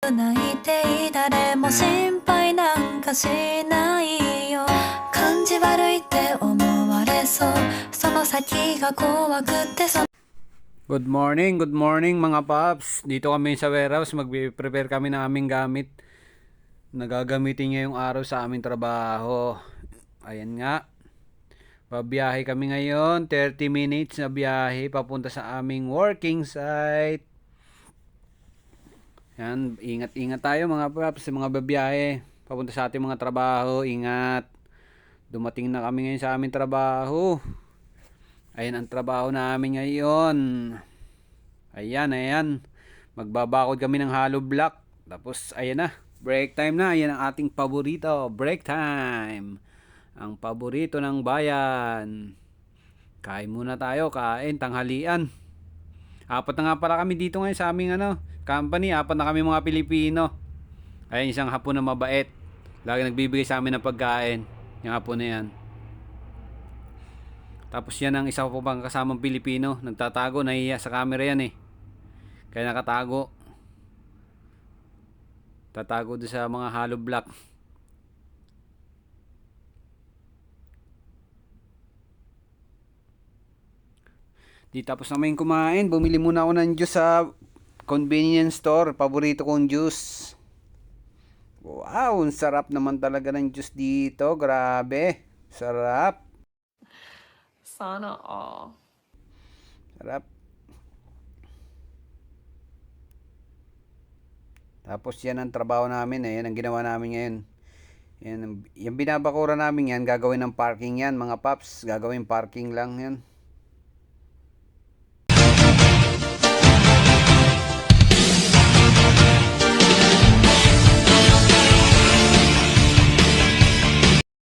泣いて誰も心配なんかしないよ感じ悪いって思われそうその先が怖くてGood morning mga paps. Dito kami sa warehouse, magpe-prepare kami ng aming gamit na gagamitin ngayong araw sa aming trabaho. Ayan nga, babiyahe kami ngayon, 30 minutes na biyahe papunta sa aming working site. Yan, ingat-ingat tayo mga paps sa mga babiyahe papunta sa ating mga trabaho. Ingat, dumating na kami ngayon sa aming trabaho. Ayan ang trabaho namin ngayon. Ayan. Magbabakod kami ng hollow block. Tapos, ayan na. Break time na. Ayan ang ating paborito. Break time. Ang paborito ng bayan. Kain muna tayo. Kain, tanghalian. Apat na nga pala kami dito ngayon sa aming company. Apat na kami mga Pilipino. Ayan, isang hapon na mabait. Lagi nagbibigay sa amin ng pagkain. Yung hapon na yan. Tapos yan ang isa ko pang kasamang Pilipino. Nagtatago, nahiya sa camera yan eh. Kaya nakatago. Tatago doon sa mga hollow block. Di tapos namin kumain. Bumili muna ako ng juice sa convenience store. Paborito kong juice. Wow, ang sarap naman talaga ng juice dito. Grabe. Sarap. Sana all. Sarap. Tapos yan ang trabaho namin eh. Yan ang ginawa namin ngayon. Yan, yung binabakura namin yan, gagawin ng parking yan mga paps. Gagawin parking lang yan.